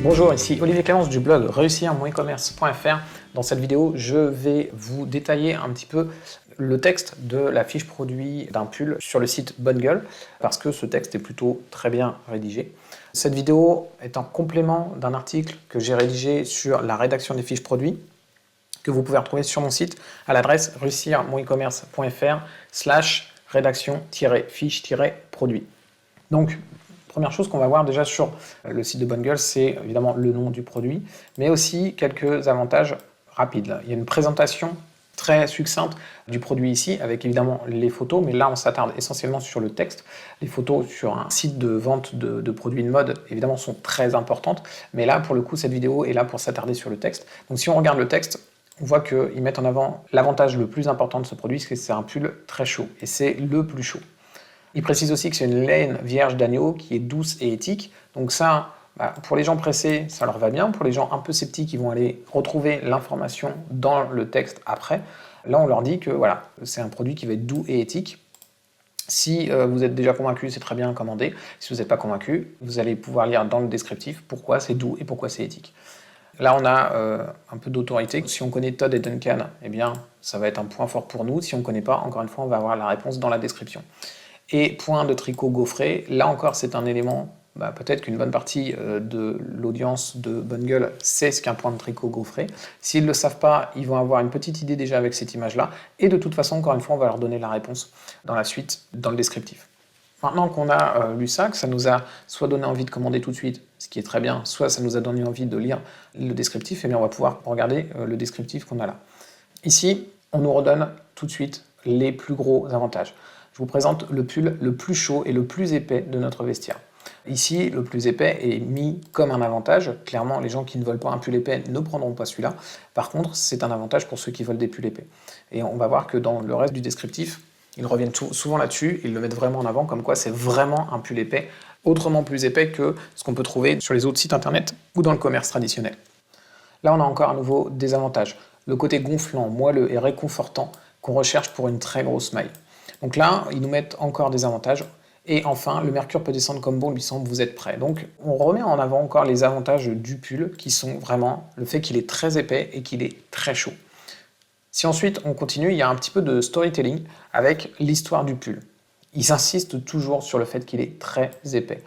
Bonjour, ici Olivier Clémence du blog réussir-mon-e-commerce.fr. Dans cette vidéo, je vais vous détailler un petit peu le texte de la fiche produit d'un pull sur le site Bonne Gueule, parce que ce texte est plutôt très bien rédigé. Cette vidéo est en complément d'un article que j'ai rédigé sur la rédaction des fiches produits, que vous pouvez retrouver sur mon site à l'adresse réussir-mon-e-commerce.fr/rédaction-fiche-produit. Donc, première chose qu'on va voir déjà sur le site de Bonne Gueule, c'est évidemment le nom du produit, mais aussi quelques avantages rapides. Il y a une présentation très succincte du produit ici, avec évidemment les photos, mais là on s'attarde essentiellement sur le texte. Les photos sur un site de vente de produits de mode, évidemment, sont très importantes, mais là, pour le coup, cette vidéo est là pour s'attarder sur le texte. Donc si on regarde le texte, on voit qu'ils mettent en avant l'avantage le plus important de ce produit, c'est que c'est un pull très chaud, et c'est le plus chaud. Il précise aussi que c'est une laine vierge d'agneau qui est douce et éthique. Donc ça, pour les gens pressés, ça leur va bien. Pour les gens un peu sceptiques, ils vont aller retrouver l'information dans le texte après. Là, on leur dit que voilà, c'est un produit qui va être doux et éthique. Si vous êtes déjà convaincu, c'est très bien, commandez. Si vous n'êtes pas convaincu, vous allez pouvoir lire dans le descriptif pourquoi c'est doux et pourquoi c'est éthique. Là, on a un peu d'autorité. Si on connaît Todd et Duncan, eh bien, ça va être un point fort pour nous. Si on ne connaît pas, encore une fois, on va avoir la réponse dans la description. Et point de tricot gaufré, là encore c'est un élément, peut-être qu'une bonne partie de l'audience de Bonne Gueule sait ce qu'un point de tricot gaufré. S'ils ne le savent pas, ils vont avoir une petite idée déjà avec cette image-là, et de toute façon, encore une fois, on va leur donner la réponse dans la suite, dans le descriptif. Maintenant qu'on a lu ça, que ça nous a soit donné envie de commander tout de suite, ce qui est très bien, soit ça nous a donné envie de lire le descriptif, et bien on va pouvoir regarder le descriptif qu'on a là. Ici, on nous redonne tout de suite les plus gros avantages. Je vous présente le pull le plus chaud et le plus épais de notre vestiaire. Ici, le plus épais est mis comme un avantage. Clairement, les gens qui ne veulent pas un pull épais ne prendront pas celui-là. Par contre, c'est un avantage pour ceux qui veulent des pulls épais. Et on va voir que dans le reste du descriptif, ils reviennent souvent là-dessus, ils le mettent vraiment en avant, comme quoi c'est vraiment un pull épais, autrement plus épais que ce qu'on peut trouver sur les autres sites internet ou dans le commerce traditionnel. Là, on a encore à nouveau des avantages. Le côté gonflant, moelleux et réconfortant qu'on recherche pour une très grosse maille. Donc là, ils nous mettent encore des avantages. Et enfin, le mercure peut descendre comme bon lui semble, vous êtes prêts. Donc on remet en avant encore les avantages du pull, qui sont vraiment le fait qu'il est très épais et qu'il est très chaud. Si ensuite on continue, il y a un petit peu de storytelling avec l'histoire du pull. Ils insistent toujours sur le fait qu'il est très épais.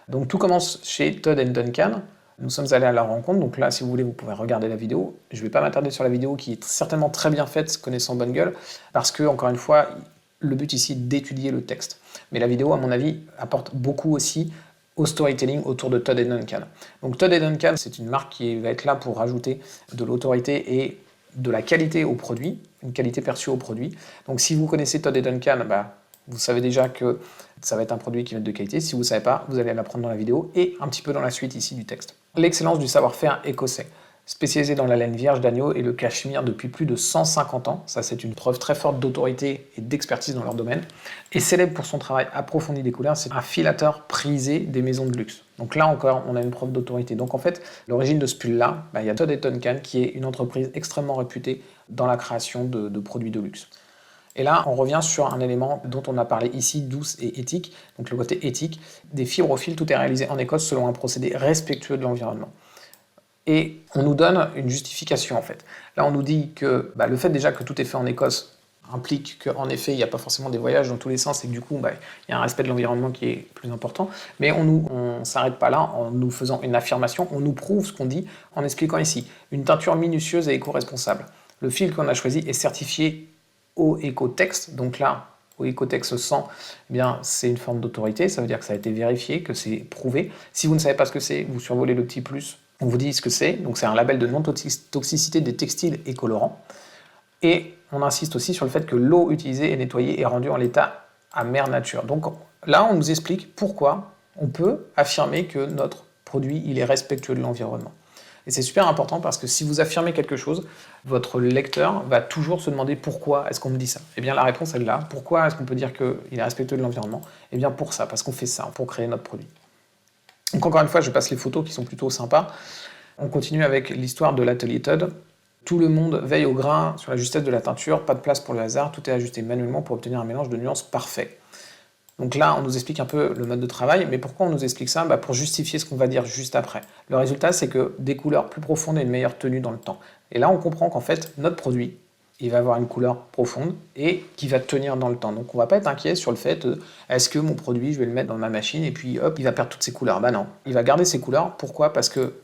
Donc tout commence chez Todd et Duncan. Nous sommes allés à leur rencontre, donc là, si vous voulez, vous pouvez regarder la vidéo. Je ne vais pas m'attarder sur la vidéo qui est certainement très bien faite, connaissant Bonne Gueule, parce que, encore une fois, le but ici est d'étudier le texte. Mais la vidéo, à mon avis, apporte beaucoup aussi au storytelling autour de Todd et Duncan. Donc Todd et Duncan, c'est une marque qui va être là pour rajouter de l'autorité et de la qualité au produit, une qualité perçue au produit. Donc si vous connaissez Todd et Duncan, vous savez déjà que ça va être un produit qui va être de qualité. Si vous ne savez pas, vous allez l'apprendre dans la vidéo et un petit peu dans la suite ici du texte. L'excellence du savoir-faire écossais. Spécialisé dans la laine vierge d'agneau et le cachemire depuis plus de 150 ans. Ça, c'est une preuve très forte d'autorité et d'expertise dans leur domaine. Et célèbre pour son travail approfondi des couleurs, c'est un filateur prisé des maisons de luxe. Donc là encore, on a une preuve d'autorité. Donc en fait, l'origine de ce pull-là, il y a Todd & Duncan qui est une entreprise extrêmement réputée dans la création de produits de luxe. Et là, on revient sur un élément dont on a parlé ici, douce et éthique. Donc le côté éthique, des fibres au fil, tout est réalisé en Écosse selon un procédé respectueux de l'environnement. Et on nous donne une justification en fait. Là, on nous dit que le fait déjà que tout est fait en Écosse implique qu'en effet, il n'y a pas forcément des voyages dans tous les sens et que du coup, il y a un respect de l'environnement qui est plus important. Mais on ne s'arrête pas là en nous faisant une affirmation, on nous prouve ce qu'on dit en expliquant ici. Une teinture minutieuse et éco-responsable. Le fil qu'on a choisi est certifié au Ecotex, donc là, au Ecotex 100, c'est une forme d'autorité, ça veut dire que ça a été vérifié, que c'est prouvé. Si vous ne savez pas ce que c'est, vous survolez le petit plus, on vous dit ce que c'est, donc c'est un label de non-toxicité des textiles et colorants. Et on insiste aussi sur le fait que l'eau utilisée est nettoyée et rendue en l'état à mère nature. Donc là, on nous explique pourquoi on peut affirmer que notre produit il est respectueux de l'environnement. Et c'est super important parce que si vous affirmez quelque chose, votre lecteur va toujours se demander pourquoi est-ce qu'on me dit ça. Eh bien la réponse elle est là. Pourquoi est-ce qu'on peut dire qu'il est respectueux de l'environnement? Eh bien pour ça, parce qu'on fait ça, pour créer notre produit. Donc encore une fois, je passe les photos qui sont plutôt sympas. On continue avec l'histoire de l'atelier Todd. Tout le monde veille au grain, sur la justesse de la teinture, pas de place pour le hasard, tout est ajusté manuellement pour obtenir un mélange de nuances parfait. Donc là, on nous explique un peu le mode de travail, mais pourquoi on nous explique ça? Pour justifier ce qu'on va dire juste après. Le résultat, c'est que des couleurs plus profondes et une meilleure tenue dans le temps. Et là, on comprend qu'en fait, notre produit, il va avoir une couleur profonde et qui va tenir dans le temps. Donc on ne va pas être inquiet sur le fait, est-ce que mon produit, je vais le mettre dans ma machine et puis hop, il va perdre toutes ses couleurs. Non, il va garder ses couleurs. Pourquoi? Parce que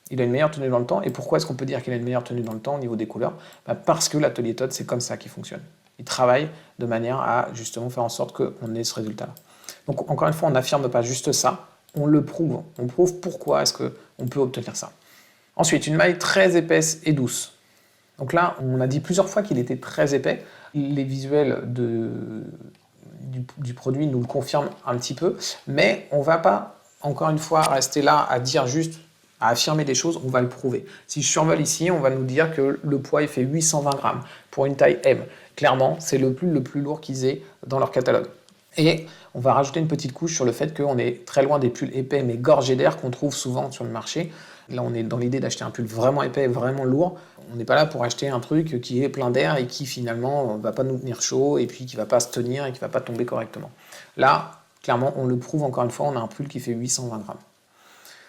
il a une meilleure tenue dans le temps. Et pourquoi est-ce qu'on peut dire qu'il a une meilleure tenue dans le temps au niveau des couleurs? Parce que l'atelier Todd, c'est comme ça qu'il fonctionne. Il travaille de manière à justement faire en sorte qu'on ait ce résultat-là. Donc encore une fois, on n'affirme pas juste ça, on le prouve. On prouve pourquoi est-ce qu'on peut obtenir ça. Ensuite, une maille très épaisse et douce. Donc là, on a dit plusieurs fois qu'il était très épais. Les visuels du produit nous le confirment un petit peu, mais on ne va pas, encore une fois, rester là à dire juste, à affirmer des choses, on va le prouver. Si je survole ici, on va nous dire que le poids il fait 820 grammes pour une taille M. Clairement, c'est le plus lourd qu'ils aient dans leur catalogue. Et on va rajouter une petite couche sur le fait qu'on est très loin des pulls épais mais gorgés d'air qu'on trouve souvent sur le marché. Là, on est dans l'idée d'acheter un pull vraiment épais, vraiment lourd. On n'est pas là pour acheter un truc qui est plein d'air et qui finalement ne va pas nous tenir chaud et puis qui ne va pas se tenir et qui ne va pas tomber correctement. Là, clairement, on le prouve encore une fois, on a un pull qui fait 820 grammes.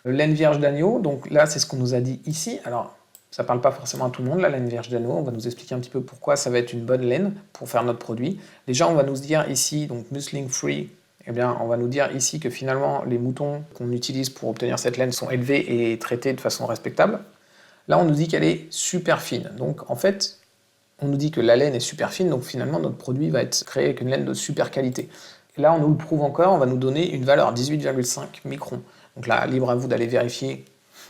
Laine vierge d'agneau, donc là, c'est ce qu'on nous a dit ici. Alors, ça ne parle pas forcément à tout le monde, la laine vierge d'agneau. On va nous expliquer un petit peu pourquoi ça va être une bonne laine pour faire notre produit. Déjà, on va nous dire ici, donc musling free, eh bien, on va nous dire ici que finalement, les moutons qu'on utilise pour obtenir cette laine sont élevés et traités de façon respectable. Là, on nous dit qu'elle est super fine. Donc, en fait, on nous dit que la laine est super fine, donc finalement, notre produit va être créé avec une laine de super qualité. Et là, on nous le prouve encore, on va nous donner une valeur 18,5 microns. Donc là, libre à vous d'aller vérifier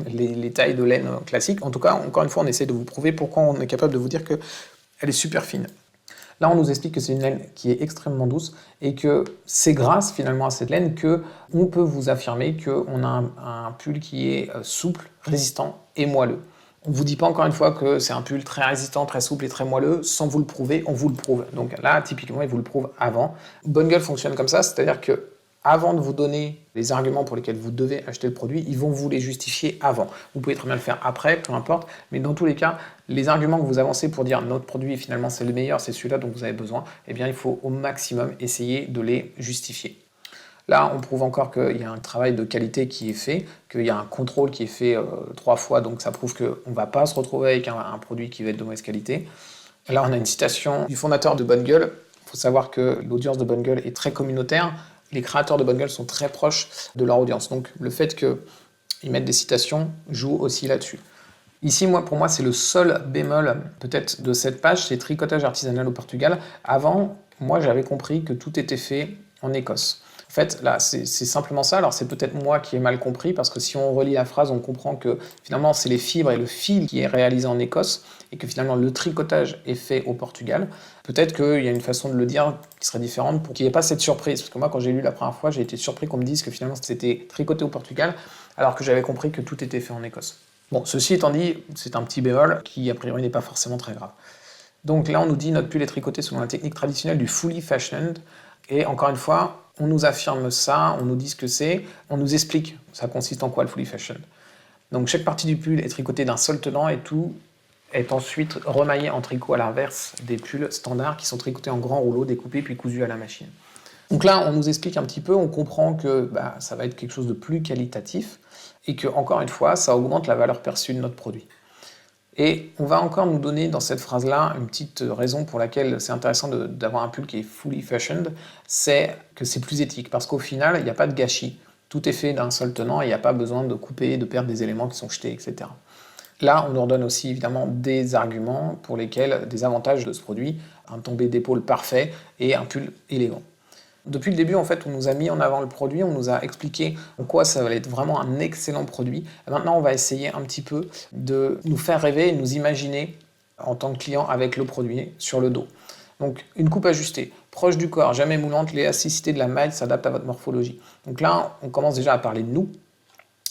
les tailles de laine classiques. En tout cas, encore une fois, on essaie de vous prouver pourquoi on est capable de vous dire qu'elle est super fine. Là, on nous explique que c'est une laine qui est extrêmement douce et que c'est grâce finalement à cette laine qu'on peut vous affirmer qu'on a un pull qui est souple, résistant et moelleux. On ne vous dit pas encore une fois que c'est un pull très résistant, très souple et très moelleux, sans vous le prouver, on vous le prouve. Donc là, typiquement, il vous le prouve avant. Bonne Gueule fonctionne comme ça, c'est-à-dire que avant de vous donner les arguments pour lesquels vous devez acheter le produit, ils vont vous les justifier avant. Vous pouvez très bien le faire après, peu importe, mais dans tous les cas, les arguments que vous avancez pour dire notre produit finalement c'est le meilleur, c'est celui-là dont vous avez besoin, eh bien il faut au maximum essayer de les justifier. Là, on prouve encore qu'il y a un travail de qualité qui est fait, qu'il y a un contrôle qui est fait 3 fois, donc ça prouve qu'on ne va pas se retrouver avec un produit qui va être de mauvaise qualité. Là, on a une citation du fondateur de Bonne Gueule. Il faut savoir que l'audience de Bonne Gueule est très communautaire. Les créateurs de Bonne Gueule sont très proches de leur audience. Donc le fait qu'ils mettent des citations joue aussi là-dessus. Ici, pour moi, c'est le seul bémol peut-être de cette page, c'est tricotage artisanal au Portugal. Avant, moi, j'avais compris que tout était fait en Écosse. En fait, là, c'est simplement ça. Alors, c'est peut-être moi qui ai mal compris, parce que si on relit la phrase, on comprend que finalement, c'est les fibres et le fil qui est réalisé en Écosse, et que finalement, le tricotage est fait au Portugal. Peut-être qu'il y a une façon de le dire qui serait différente pour qu'il n'y ait pas cette surprise. Parce que moi, quand j'ai lu la première fois, j'ai été surpris qu'on me dise que finalement, c'était tricoté au Portugal, alors que j'avais compris que tout était fait en Écosse. Bon, ceci étant dit, c'est un petit bémol qui, a priori, n'est pas forcément très grave. Donc là, on nous dit notre pull est tricoté selon la technique traditionnelle du fully fashioned. Et encore une fois, on nous affirme ça, on nous dit ce que c'est, on nous explique ça consiste en quoi le fully fashioned. Donc chaque partie du pull est tricotée d'un seul tenant et tout est ensuite remaillé en tricot à l'inverse des pulls standards qui sont tricotés en grands rouleaux, découpés puis cousus à la machine. Donc là, on nous explique un petit peu, on comprend que ça va être quelque chose de plus qualitatif et que, encore une fois, ça augmente la valeur perçue de notre produit. Et on va encore nous donner dans cette phrase-là une petite raison pour laquelle c'est intéressant d'avoir un pull qui est fully fashioned, c'est que c'est plus éthique, parce qu'au final, il n'y a pas de gâchis. Tout est fait d'un seul tenant et il n'y a pas besoin de couper, de perdre des éléments qui sont jetés, etc. Là, on nous redonne aussi évidemment des arguments pour lesquels, des avantages de ce produit, un tombé d'épaule parfait et un pull élégant. Depuis le début, en fait, on nous a mis en avant le produit, on nous a expliqué en quoi ça allait être vraiment un excellent produit. Et maintenant, on va essayer un petit peu de nous faire rêver et nous imaginer en tant que client avec le produit sur le dos. Donc, une coupe ajustée, proche du corps, jamais moulante, l'élasticité de la maille s'adapte à votre morphologie. Donc là, on commence déjà à parler de nous.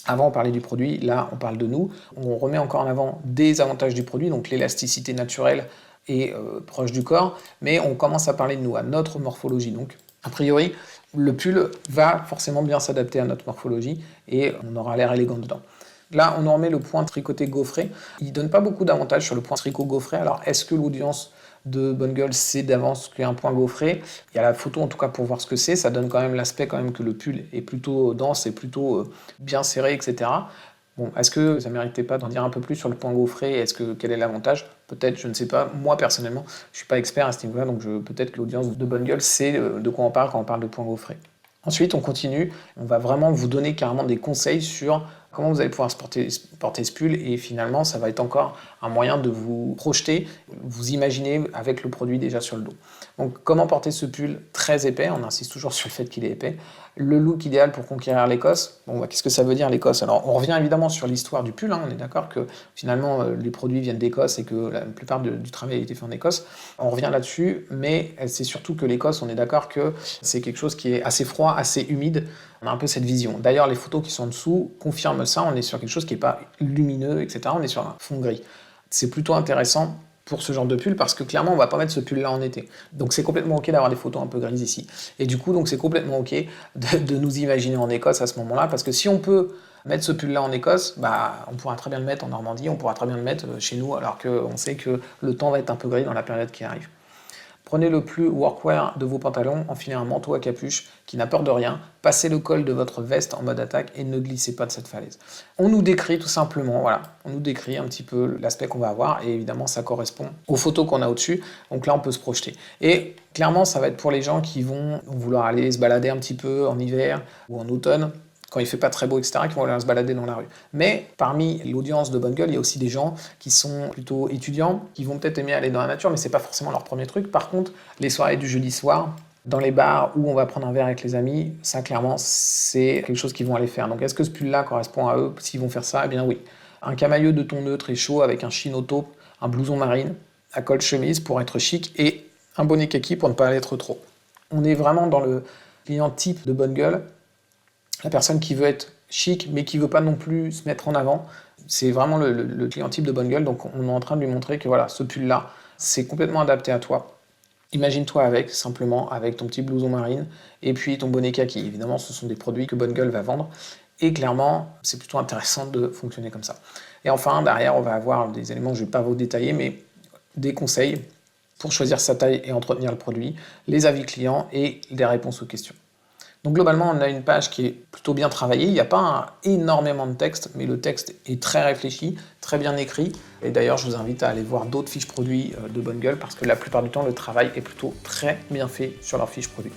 Avant, on parlait du produit, là, on parle de nous. On remet encore en avant des avantages du produit, donc l'élasticité naturelle et proche du corps, mais on commence à parler de nous, à notre morphologie. Donc, a priori, le pull va forcément bien s'adapter à notre morphologie et on aura l'air élégant dedans. Là, on en remet le point tricoté gaufré. Il ne donne pas beaucoup d'avantages sur le point tricot gaufré. Alors, est-ce que l'audience de Bonne Gueule, c'est d'avance qu'il y a un point gaufré. Il y a la photo en tout cas pour voir ce que c'est. Ça donne quand même l'aspect quand même que le pull est plutôt dense et plutôt bien serré, etc. Bon, est-ce que ça méritait pas d'en dire un peu plus sur le point gaufré? Quel est l'avantage? Peut-être, je ne sais pas. Moi, personnellement, je suis pas expert à ce niveau-là, donc peut-être que l'audience de Bonne Gueule sait de quoi on parle quand on parle de point gaufré. Ensuite, on continue. On va vraiment vous donner carrément des conseils sur comment vous allez pouvoir porter ce pull, et finalement, ça va être encore un moyen de vous projeter, vous imaginer avec le produit déjà sur le dos. Donc, comment porter ce pull très épais? On insiste toujours sur le fait qu'il est épais. Le look idéal pour conquérir l'Écosse. Bon, qu'est-ce que ça veut dire l'Écosse? Alors, on revient évidemment sur l'histoire du pull. On est d'accord que finalement, les produits viennent d'Écosse et que la plupart du travail a été fait en Écosse. On revient là-dessus, mais c'est surtout que l'Écosse, on est d'accord que c'est quelque chose qui est assez froid, assez humide. On a un peu cette vision. D'ailleurs, les photos qui sont en dessous confirment ça. On est sur quelque chose qui n'est pas lumineux, etc. On est sur un fond gris. C'est plutôt intéressant pour ce genre de pull parce que clairement, on ne va pas mettre ce pull-là en été. Donc c'est complètement OK d'avoir des photos un peu grises ici. Et du coup, donc c'est complètement OK de nous imaginer en Écosse à ce moment-là, parce que si on peut mettre ce pull-là en Écosse, on pourra très bien le mettre en Normandie, on pourra très bien le mettre chez nous, alors qu'on sait que le temps va être un peu gris dans la période qui arrive. Prenez le plus workwear de vos pantalons, enfilez un manteau à capuche qui n'a peur de rien, passez le col de votre veste en mode attaque et ne glissez pas de cette falaise. On nous décrit tout simplement, voilà, on nous décrit un petit peu l'aspect qu'on va avoir et évidemment ça correspond aux photos qu'on a au-dessus, donc là on peut se projeter. Et clairement ça va être pour les gens qui vont vouloir aller se balader un petit peu en hiver ou en automne, quand il fait pas très beau, etc., qui vont aller se balader dans la rue. Mais parmi l'audience de Bonne Gueule, il y a aussi des gens qui sont plutôt étudiants, qui vont peut-être aimer aller dans la nature, mais c'est pas forcément leur premier truc. Par contre, les soirées du jeudi soir, dans les bars où on va prendre un verre avec les amis, ça clairement, c'est quelque chose qu'ils vont aller faire. Donc est-ce que ce pull-là correspond à eux? S'ils vont faire ça, eh bien oui. Un camailleux de ton neutre et chaud avec un chino taupe, un blouson marine, à col chemise pour être chic et un bonnet kaki pour ne pas être trop. On est vraiment dans le client type de Bonne Gueule. La personne qui veut être chic, mais qui ne veut pas non plus se mettre en avant. C'est vraiment le client type de Bonne Gueule. Donc on est en train de lui montrer que voilà, ce pull-là, c'est complètement adapté à toi. Imagine-toi simplement avec ton petit blouson marine et puis ton bonnet kaki. Évidemment, ce sont des produits que Bonne Gueule va vendre. Et clairement, c'est plutôt intéressant de fonctionner comme ça. Et enfin, derrière, on va avoir des éléments, je ne vais pas vous détailler, mais des conseils pour choisir sa taille et entretenir le produit, les avis clients et des réponses aux questions. Donc globalement, on a une page qui est plutôt bien travaillée. Il n'y a pas énormément de texte, mais le texte est très réfléchi, très bien écrit. Et d'ailleurs, je vous invite à aller voir d'autres fiches produits de Bonne Gueule parce que la plupart du temps, le travail est plutôt très bien fait sur leurs fiches produits.